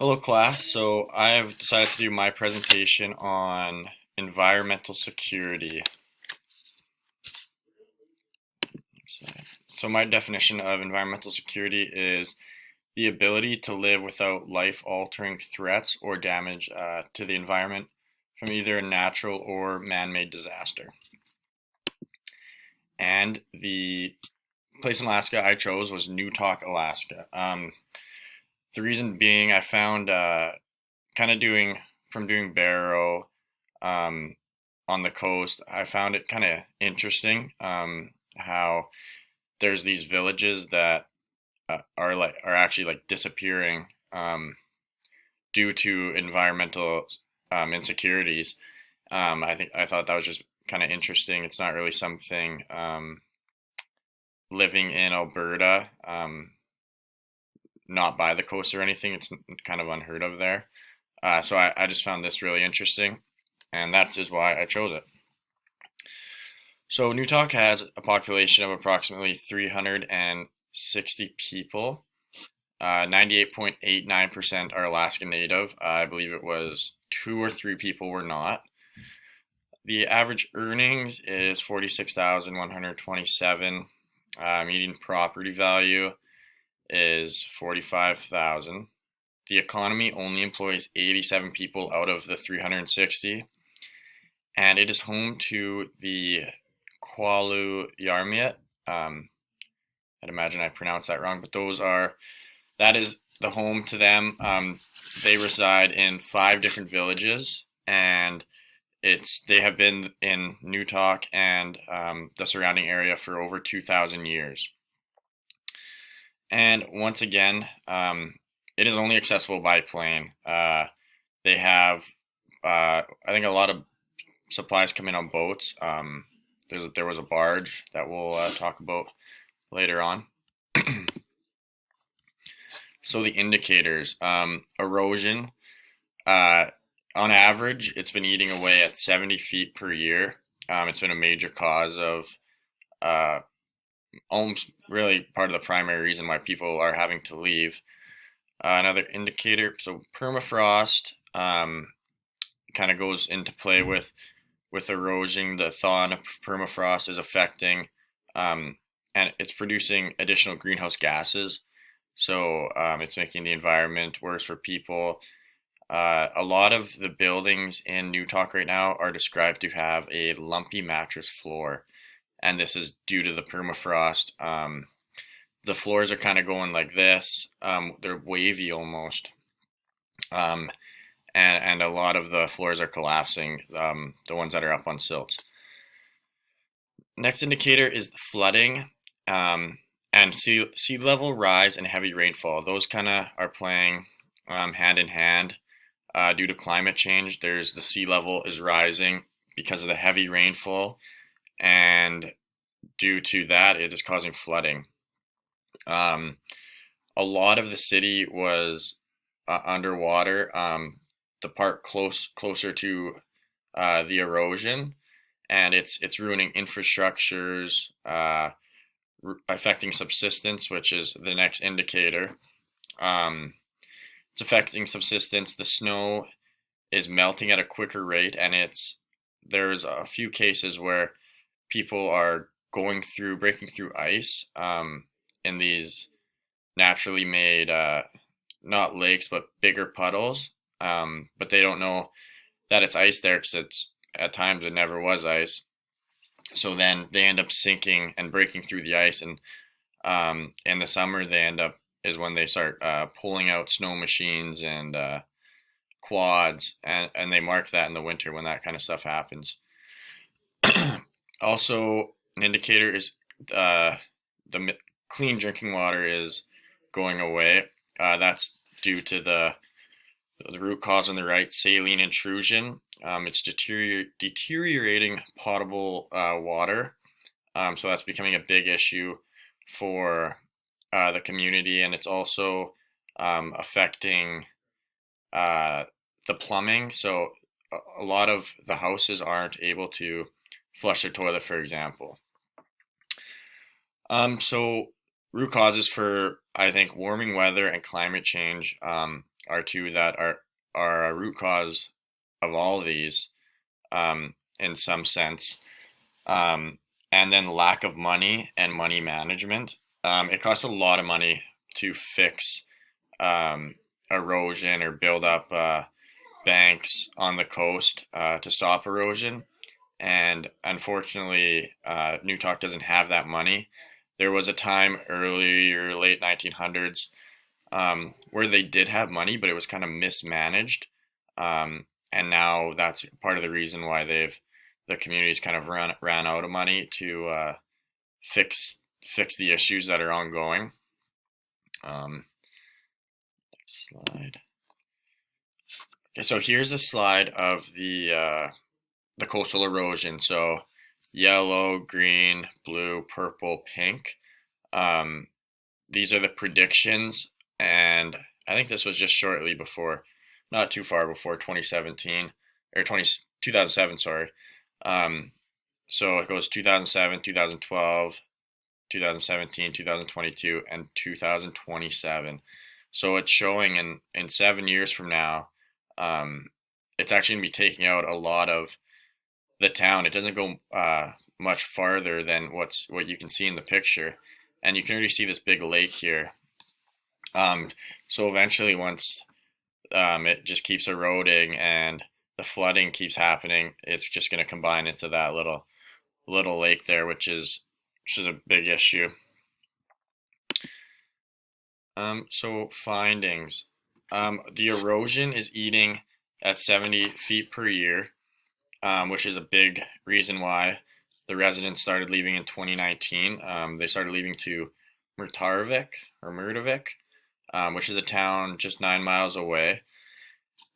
Hello, class. So I've decided to do my presentation on environmental security. So my definition of environmental security is the ability to live without life-altering threats or damage to the environment from either a natural or man-made disaster. And the place in Alaska I chose was Newtok, Alaska. The reason being, I found kind of doing Barrow um, on the coast, I found it kind of interesting how there's these villages that are actually like disappearing due to environmental insecurities. I thought that was just kind of interesting. It's not really something living in Alberta, not by the coast or anything. It's kind of unheard of there. So I just found this really interesting, and that's is why I chose it. So Newtok has a population of approximately 360 people. 98.89% are Alaska Native. I believe it was two or three people were not. The average earnings is 46,127. Median property value is 45,000. The economy only employs 87 people out of the 360, and it is home to the Kwaluyarmiut. I'd imagine I pronounced that wrong, but that is the home to them. They reside in 5 different villages, and they have been in Newtok and the surrounding area for over 2,000 years. And once again, it is only accessible by plane. They have, I think, a lot of supplies come in on boats. There was a barge that we'll talk about later on. So the indicators, erosion, uh, on average, it's been eating away at 70 feet per year. It's been a major cause of uh, almost really part of the primary reason why people are having to leave. Another indicator, so permafrost kind of goes into play with erosion. The thawing of permafrost is affecting, and it's producing additional greenhouse gases. So it's making the environment worse for people. A lot of the buildings in Newtok right now are described to have a lumpy mattress floor, and this is due to the permafrost. The floors are kind of going like this. They're wavy almost, um, and a lot of the floors are collapsing. The ones that are up on silts. Next indicator is flooding, and sea level rise and heavy rainfall. Those kind of are playing hand in hand. Due to climate change, there's the sea level is rising because of the heavy rainfall, and due to that, it is causing flooding. Um, a lot of the city was underwater. The part closer to the erosion, and it's ruining infrastructures, affecting subsistence, which is the next indicator. Um, it's affecting subsistence. The snow is melting at a quicker rate, and there's a few cases where people are breaking through ice in these naturally made, not lakes, but bigger puddles. But they don't know that it's ice there because at times it never was ice. So then they end up sinking and breaking through the ice, and in the summer they end up is when they start pulling out snow machines and quads, and they mark that in the winter when that kind of stuff happens. Also, an indicator is the clean drinking water is going away. That's due to the root cause on the right, saline intrusion. It's deteriorating potable water. So that's becoming a big issue for the community, and it's also affecting uh, the plumbing. So a lot of the houses aren't able to flush their toilet, for example. So root causes for, I think, warming weather and climate change. are two that are a root cause of all of these, in some sense. Um, and then lack of money and money management. It costs a lot of money to fix um, erosion or build up banks on the coast to stop erosion. And unfortunately, Newtok doesn't have that money. There was a time early or late 1900s where they did have money, but it was kind of mismanaged. And now that's part of the reason why the community's kind of ran out of money to fix fix the issues that are ongoing. Next slide. Okay, so here's a slide of the coastal erosion. So yellow, green, blue, purple, pink. These are the predictions, and I think this was just shortly before, not too far before 2017 or 2007. Sorry. So it goes 2007, 2012, 2017, 2022, and 2027. So it's showing in 7 years from now, um, it's actually going to be taking out a lot of the town. It doesn't go much farther than what you can see in the picture, and you can already see this big lake here. So eventually, once it just keeps eroding and the flooding keeps happening, it's just going to combine into that little lake there, which is a big issue. So findings. The erosion is eating at 70 feet per year, which is a big reason why the residents started leaving in 2019. They started leaving to Murtavik, which is a town just 9 miles away.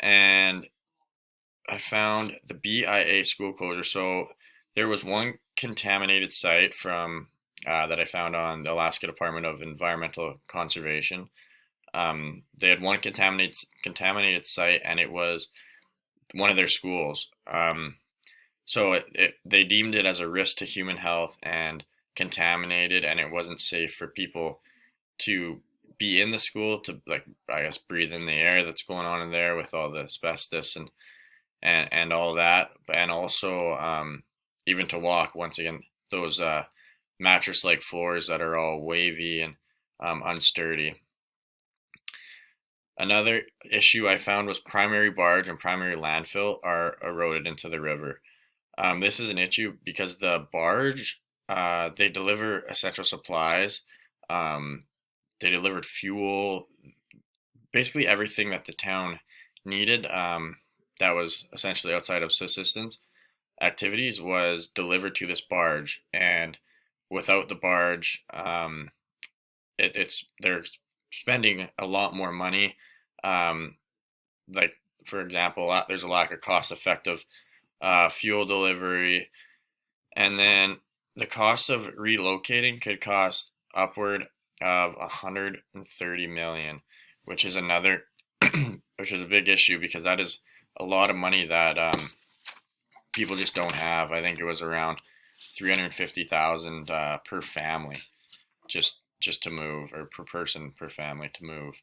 And I found the BIA school closure. So there was one contaminated site from that I found on the Alaska Department of Environmental Conservation. They had one contaminated site, and it was one of their schools. So they deemed it as a risk to human health and contaminated, and it wasn't safe for people to be in the school to, like, I guess, breathe in the air that's going on in there with all the asbestos and all that, and also even to walk. Once again, those mattress-like floors that are all wavy and unsturdy. Another issue I found was primary barge and primary landfill are eroded into the river. This is an issue because the barge, they deliver essential supplies. They delivered fuel, basically everything that the town needed, that was essentially outside of subsistence activities was delivered to this barge. And without the barge, they're spending a lot more money. Like, for example, there's a lack of cost-effective fuel delivery, and then the cost of relocating could cost upward of 130 million, which is another, which is a big issue because that is a lot of money that people just don't have. I think it was around 350,000 per family, just to move, or per person per family to move.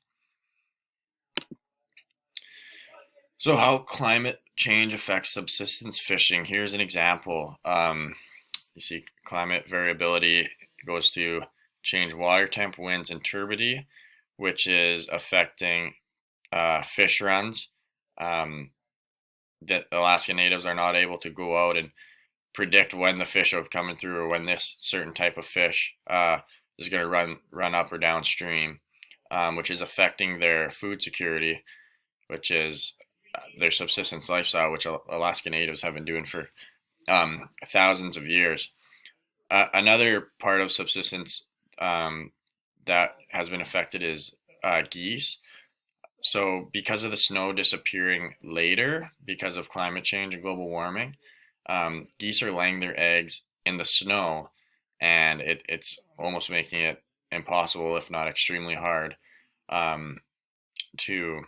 So how climate change affects subsistence fishing. Here's an example. You see climate variability goes to change water temp, winds, and turbidity, which is affecting fish runs. That Alaska natives are not able to go out and predict when the fish are coming through or when this certain type of fish is going to run up or downstream, which is affecting their food security, which is their subsistence lifestyle, which Alaska natives have been doing for thousands of years. Another part of subsistence that has been affected is geese. So because of the snow disappearing later because of climate change and global warming, geese are laying their eggs in the snow, and it's almost making it impossible, if not extremely hard, to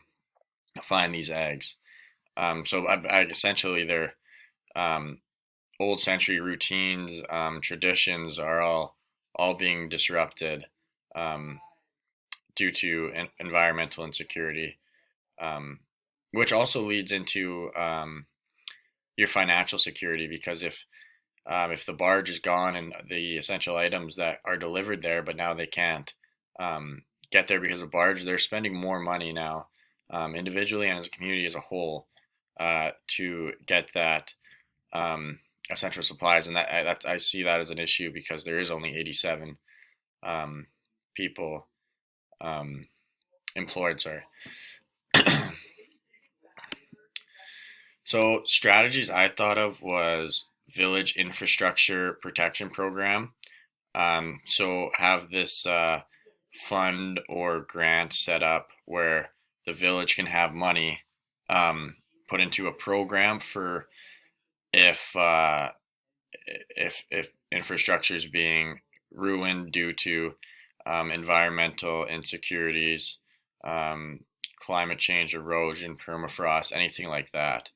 find these eggs. So essentially they're old century routines, traditions are all being disrupted due to environmental insecurity. which also leads into your financial security, because if the barge is gone and the essential items that are delivered there, but now they can't get there because of barge, they're spending more money now, individually and as a community as a whole, to get that essential supplies, and that I see that as an issue because there is only 87 people employed. Sorry. So strategies I thought of was village infrastructure protection program. So have this fund or grant set up where the village can have money put into a program for if if infrastructure is being ruined due to environmental insecurities, climate change, erosion, permafrost, anything like that.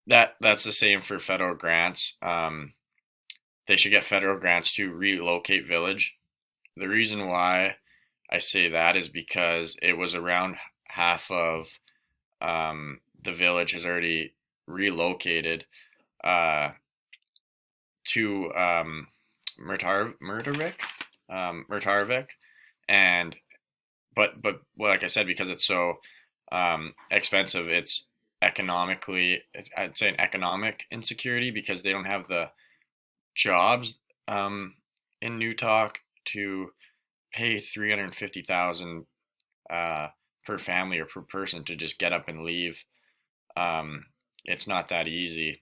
That's the same for federal grants. They should get federal grants to relocate village. The reason why I say that is because it was around half of the village has already relocated uh, to Murtarvik, Murtarvik, and but well, like I said, because it's so expensive, it's economically, I'd say, an economic insecurity because they don't have the jobs in Newtok to pay 350,000 per family or per person to just get up and leave. It's not that easy,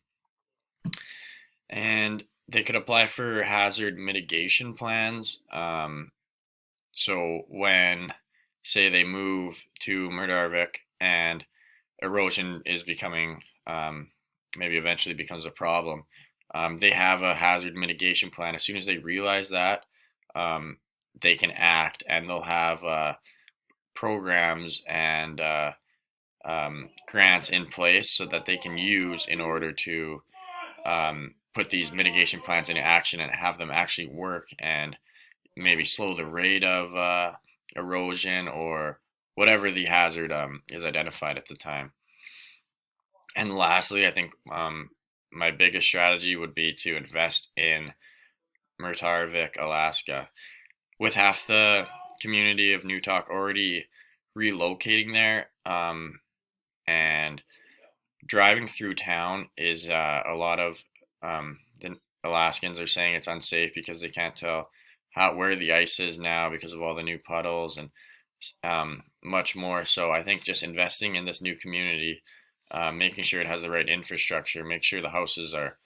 and they could apply for hazard mitigation plans. So when, say, they move to Murdarvik and erosion is becoming, maybe eventually becomes a problem, they have a hazard mitigation plan. As soon as they realize that, they can act, and they'll have programs and grants in place so that they can use in order to put these mitigation plans into action and have them actually work and maybe slow the rate of erosion or whatever the hazard is identified at the time. And lastly, I think my biggest strategy would be to invest in Murtarvik, Alaska. With half the community of Newtok already relocating there, and driving through town is a lot of the Alaskans are saying it's unsafe because they can't tell where the ice is now because of all the new puddles and much more. So I think just investing in this new community, making sure it has the right infrastructure, make sure the houses are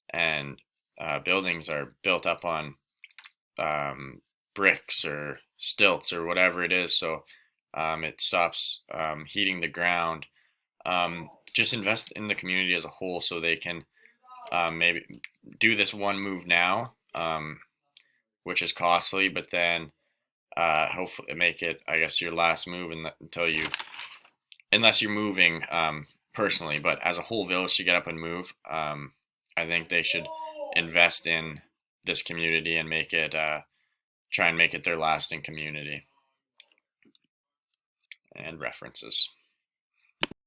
and buildings are built up on bricks or stilts or whatever it is, so it stops heating the ground. Just invest in the community as a whole so they can maybe do this one move now, which is costly, but then hopefully make it, I guess, your last move unless you're moving personally. But as a whole village to get up and move, I think they should invest in this community and make it try and make it their lasting community. And references.